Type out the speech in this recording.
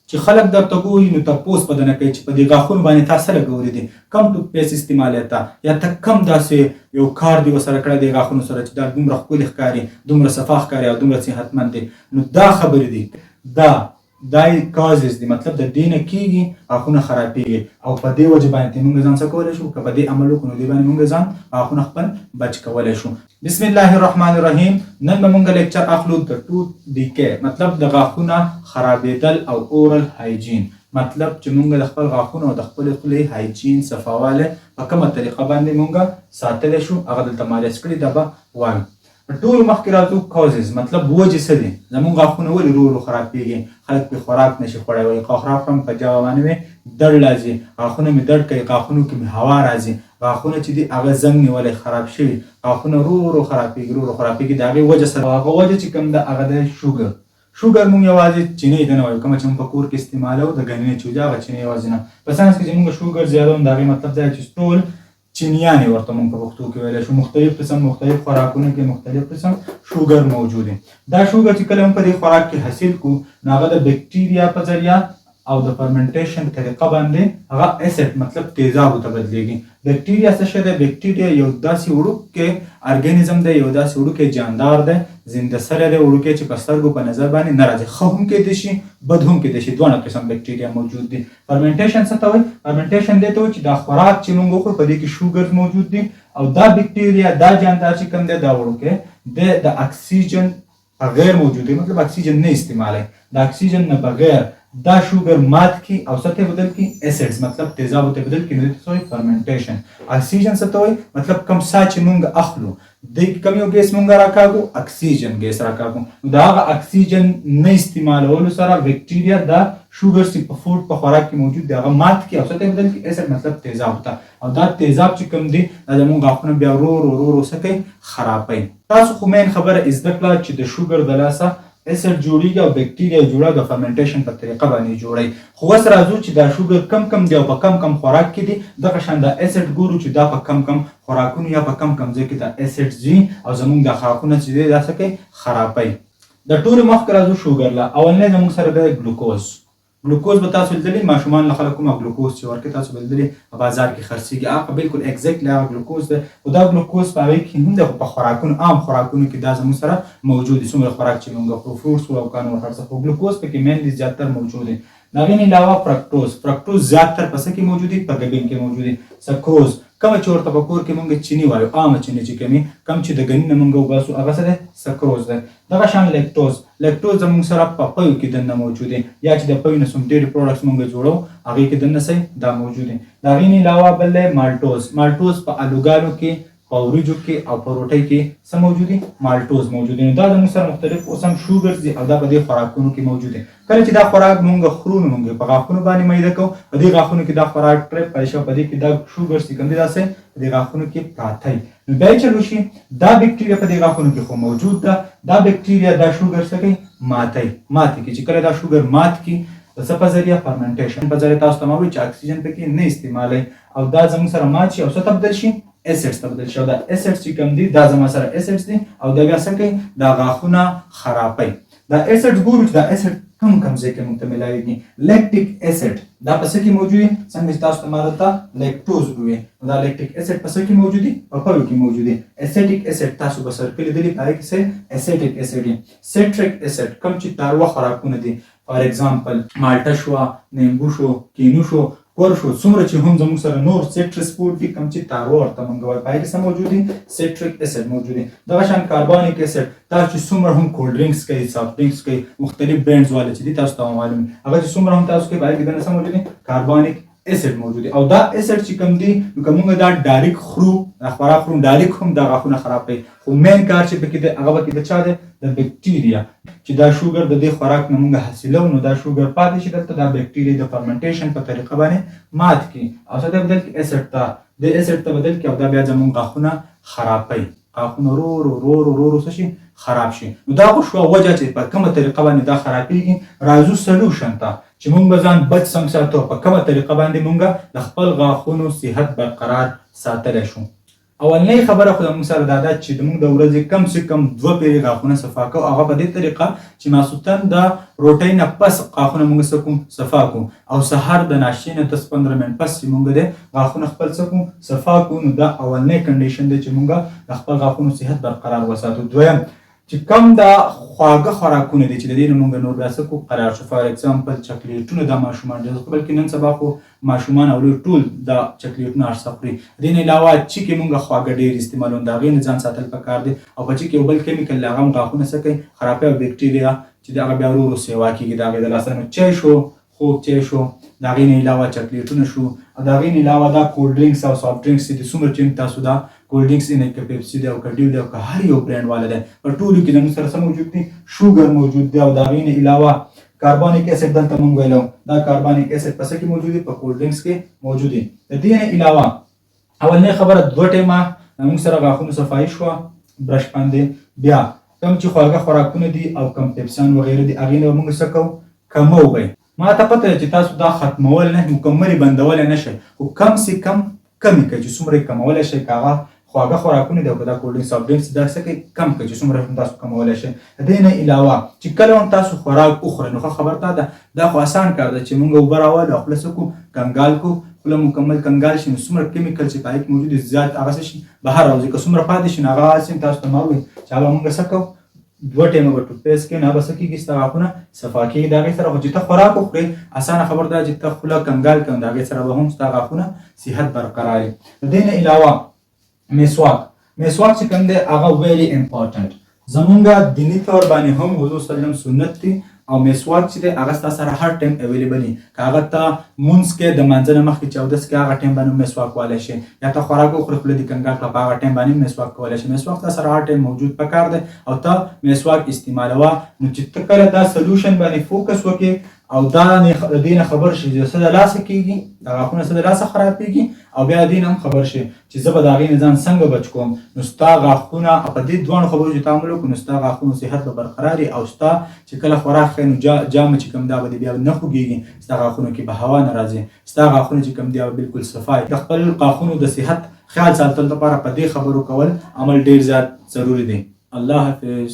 چې خلک درته ګوري نو تپوس به درنه کوي چې په دې غاښونو باندې تا څه لګولي دي، کم ټوتپیسټ استعمالوې ته، یا ته کم داسې یو کار دې ورسره کړی دی غاښونو سره چې دا دومره ښکلي ښکاري، دومره صفا ښکاري او دومره صحتمند دی. نو دا خبرې دي، دا کازز دي، مطلب د دې نه کېږي غاښونه خرابېږي او په دې وجه باندې موږ ځان څه کولی شو، که په دې عمل وکړو نو دې باندې موږ ځان غاښونه خپل بچ کولی شو. بسم الله الرحمن الرحیم. نن به موږ لیکچر اخلو د ټوت ډیکې، مطلب د غاښونه خرابېدل او اورل هایجین، مطلب چې موږ د خپل غاښونو او د خپلې خولې هایجین صفاوالی په کومه طریقه باندې موږ ساتلی شو، هغه دلته مالیز کړي، دا به وایو. ټول مخکې راځو کازز، مطلب وجې څه دي، زموږ غاښونه ولې ورو ورو خرابېږي، خلک پرې خوراک نشي خوړی، وایي خوراک خورم په جواب باندې مې درد راځي، غاښونه مې درد کوي، غاښونو کې مې هوا راځي، غاښونه چې دي هغه زنګ نیولی خراب شوي، غاښونه ورو ورو خرابېږي، ورو ورو خرابېږي. د هغې وجه سره هغه وجه چې کوم ده هغه دی شوګر. شوګر موږ یوازې چینی ته نه وایو، کومه چې موږ په کور کې استعمالوو د ګنینې چې هغه چینی یوازې نه. په ساینس کې چې موږ شوګر زیاتوو د هغې مطلب دا چې ټول چینیانې ورته موږ په پښتو کې ویلی شو، مختلف قسم مختلف خوراکونو کې مختلف قسم شوګر موجود دي. دا شوګر چې کله هم په دې خوراک کې حاصل کړو نو هغه د بکټیریا په ذریعه او د فرمنټیشن طریقه باندې هغه اسید مطلب تیزابو ته بدلیږي. بکټیریا څه شی دی؟ بکټیریا یو داسې وړوکی ارګانیزم دی، یو داسې وړوکی جاندار دی، زنده سری دی، وړوکی چې په سترګو په نظر باندې نه راځي، ښه هم کیدی شي بد هم کیدی شي، دواړه قسم بکټیریا موجود دي. فرمنټیشن څه ته وایي؟ فرمنټیشن دې ته وایي چې دا خوراک چې موږ وخورو په دې کې شوګر موجود دي او دا بکټیریا دا جاندار چې کوم دی دا وړوکی د اکسیجن بغیر موجود دی، مطلب اکسیجن نه استعمالوي، د اکسیجن نه بغیر دا شوګر مات کی او څه ته بدل کی اسیډز، مطلب تیزابو ته بدل کی، نو دې ته وایي فرمنټیشن. اکسیجن څه ته وایي؟ مطلب کم سا چې موږ اخلو د کم یو ګیس موږ راکاږو، اکسیجن ګیس راکاږو، نو دا هغه اکسیجن نه استعمالولو سره بکټیریا دا شوګر چې په فوډ په خوراک کې موجود دی هغه مات کی او څه ته بدل کی اسیډ، مطلب تیزاب ته، او دا تیزاب چې کوم دی دا زموږ غاښونه بیا ورو ورو ورو څه کوي؟ خرابوي. تاسو خو مین خبره زده کړه چې د شوګر د لاسه اسید جوړیږي او بکټیریا جوړه د فرمنټیشن په طریقه باندې جوړي. خو اوس راځو چې دا شوګر کم دی او په کم خوراک کې دي، دغه شان دا اسید ګورو چې دا په کم خوراکونو یا په کم ځای کې دا اسید ځي او زموږ د غاښونه چې دی دا څه کوي؟ خرابوي. د ټولو مخکې راځو شوګر له. اولنی زموږ سره دی ګلوکوز. ګلوکوز به تاسو لیدلی، ماشومان له خلک کومه ګلوکوز چې ورکوي تاسو به لیدلی په بازار کې خرڅېږي، هغه بالکل اګزیکټلی هغه ګلوکوز دی. خو دا ګلوکوز په هغې کې هم دی، خو په خوراکونو عام خوراکونو کې دا زموږ سره موجود دي، څومره خوراک چې موږ خورو، فروټس او کانو هر څه، خو ګلوکوز پکې مینلی زیاتر موجود دی. د هغې نه علاوه فرکټوز زیاتر په څه کې موجود دي؟ په ګبین کې موجود دي. سکروز کومه چې ورته په کور کې موږ چینی وایو، عامه چینی چې کم چې د ګني نه موږ وباسو هغه څه دی؟ سکروز دی. دغه شان لیکټوز زموږ سره په پیو کې دننه موجود دی، یا چې د پیو نه څوم ډېرې پروډکټس موږ جوړو هغې کې دننه څه دا موجود دی. د هغې نه علاوه بل دی مالټوز په الوګانو کې، په وریجو کې او په روټۍ کې څه موجود دي؟ مالټوز موجود دي. نو دا زموږ سره مختلف قسم شوګرز دي او دا په دې خوراکونو کې موجود دي. کله چې دا خوراک موږ خورو نو موږ په غاښونو باندې میده کوو، په دې غاښونو کې دا خوراک ټریپ پاتې شي، په دې کې دا شوګرز چې کوم دي دا څه په دې غاښونو کې پراته وي. نو بیا یې چل وشي دا بکټیریا په دې غاښونو کې خو موجود ده، دا بکټیریا دا شوګر څه کوي؟ ماتې کوي. چې کله دا شوګر مات کړي د څه په ذریعه؟ فرمنټیشن په ذریعه. تاسو ته ما وایي چې اکسیجن پکې نه استعمالوي او دا زموږ سره مات شي او څه ته بدل شي؟ اسیډز ته بدل شي. او دا اسیډز چې کوم دي دا زما سره اسیډز دي او دا بیا څه کوي؟ دا غاښونه خرابوي. دا اسیډز ګورو چې دا اسیډ کوم ځای کې موږ ته میلاویږي. لیکټیک اسیډ دا په څه کې موجود دي؟ څنګه چې تاسو ته ما درته لیکټوز وویل، دا لیکټیک اسیډ په څه کې موجود دي؟ په پیو کې موجود دي. اسیټیک اسیډ تاسو به سرکې لیدلي، په هغې کې څه اسیټیک اسیډ دي. سیټریک اسیډ کوم چې تاروه خوراکونه دي، فار ایگزامپل مالټه شوه، نیمبو شو، کینو شو، کور شو، څومره چې هم زموږ سره نور سیټرس فوډ دي کوم چې تاروه ورته موږ وایو، په هغې کې څه موجود دي؟ سیټریک اسیډ موجود دي. دغه شان کاربونیک اسیډ، دا چې څومره هم کولډ ډرنکس کوي، سافټ ډرنکس کوي، مختلف برانډز والا چې دي تاسو ته معلوم دي، هغه چې څومره هم تاسو کوي په هغې کې دننه څه موجود دي؟ کاربونیک اسیډ موجود دي. او دا اسیډ چې کوم دي نو که موږ دا ډایرکټ خورو، دا خوراک خورو، ډایرکټ هم دا غاښونه خرابوي، خو مین کار چې پکې دی هغه پکې د چا دی؟ د بکټیریا. چې دا شوګر د دې خوراک نه موږ حاصلوو نو دا شوګر پاتې شي دلته، دا بکټیریا د فرمنټیشن په طریقه باندې مات کړي او څه ته بدل کړي؟ اسیډ ته. د اسیډ ته بدل کړي او دا بیا زموږ غاښونه خرابوي، غاښونه ورو ورو څه شي؟ خراب شي. نو دا خو شوه وجه چې په کومه طریقه باندې دا خرابېږي. راځو سلوشن ته چې موږ به ځان بچ څنګه ساتو، په کومه طریقه باندې موږ د خپل غاښونو صحت برقرار ساتلی شو. اولنۍ خبره خو موږ سره دا ده چې موږ د ورځې کم سے کم 2 پیرې غاښونه صفا کوو، هغه په دې طریقه چې ماسوتن د روټۍ نه پس غاښونه موږ څه کوو صفا کوو، او سهار د ناشتې نه 10-15 منټ پس چې موږ د غاښونه خپل څه کوو صفا کوو. نو دا اولنۍ کنډیشن دی چې موږ د خپل غاښونو صحت برقرار وساتو. دویم چې کم دا خواږه خوراکونه دي چې د دې نه موږ نور بیا څه کوو قرار شو، فار اگزامپل چاکلیټونه د ماشومان ډېر خو بلکې نن سبا خو ماشومان او لوی ټول د چاکلیټونه هر څه خوري. د دې نه علاوه چیکې موږ خواږه ډېر استعمالوو، د هغې نه ځان ساتل پکار دی. او په چیکې یو بل کیمیکل دی هغه هم غاښونه څه کوي خرابوي، او بکټیریا چې د هغه بیا ورو ورو سیوا کېږي د هغې د لاسه. نو چای شو، خوږ چای شو، د هغې نه علاوه چاکلیټونه شو، او د هغې نه علاوه دا کولډ ډرینکس او سافټ ډرینکس چې دي څومره چې تاسو دا کولډ ډرینکس نه که پیپسي دی او که ډیو دی او که هر یو برانډ والا دی په ټولو کې زموږ سره څه موجود دي شوګر موجود دی، او د هغې نه علاوه کاربونیک اسید دلته موږ ویلو دا کاربونیک اسید په څه کې موجود دي په کولډ ډرینکس کې موجود دي. د دې نه علاوه اولنۍ خبره 2 ټیمه موږ سره غاښونو صفایي شوه برش باندې. بیا کوم چې خواږه خوراکونه دي او کوم پیپسیان وغیره دي هغې نه موږ څه کوو کمو به. ما ته پته ده چې تاسو دا ختمول نه مکمل بندولی نه شئ، خو کم سې کم کمې کړئ چې څومره یې کمولی شئ. که هغه خواږه خوراکونه دي او که دا کولډ ډرینکس سافټ ډرینکس دا څه کوئ کم کړئ چې څومره هم تاسو کمولی شئ. د دې نه علاوه چې کله هم تاسو خوراک وخورئ نو ښه خبر دا ده دا خو اسان کار ده چې موږ اوبه راوالو او خوله څه کړو کنګال کړو، خوله مکمل کنګال شي نو څومره کیمیکل چې په هغې کې موجود دي زیات هغه څه شي بهر راوځي. که څومره پاتې شي نو هغه هسې تاسو ته ما وویل چې هغه موږ څه کوو 2 ټیمه به ټوتپیسټ کوې نو هغه څه کېږي ستا غاښونه صفا کېږي. د هغې سره خو چې ته خوراک وخورې اسانه خبر ده چې ته خوله کنګال کړې نو د هغې سره به هم ستا غاښونه صحت برقرار وي. د دې نه علاوه مسواک چې کوم دی هغه ویری امپورټنټ زمونږ دیني طور باندې هم حضور صلی الله علیه وسلم سنت دی، او مسواک چې دی هغه ستا سره هر ټایم اویلیبل وي. که هغه ته مونځ کې د مانځه نه مخکې چې اودس کې هغه ټایم باندې مسواک کولی شي، یا ته خوراک وخورې خوله دې کنګال کړه په هغه ټایم باندې مسواک کولی شي. مسواک ستا سره هر ټایم موجود پکار دی او ته مسواک استعمالوه. نو چې ته کله دا سلوشن باندې فوکس وکړې او دا د دې نه خبر شي چې څه د لاسه کېږي د غاښونه څه د لاسه خرابېږي، او بیا د دې نه هم خبر شي چې زه به د هغې نه ځان څنګه بچ کوم، نو ستا غاښونه په دې دواړو خبرو چې تعامل وکړو نو ستا غاښونو صحت به برقرار وي، او ستا چې کله خوراک خورې نو جامه چې کوم دا به دې بیا نه خوږېږي، ستا غاښونو کې به هوا نه راځي، ستا غاښونه چې کوم دی هغه بلکل صفا وي. د خپل غاښونو د صحت خیال ساتلو لپاره په دې خبرو کول عمل ډېر زیات ضروري دی. الله حافظ.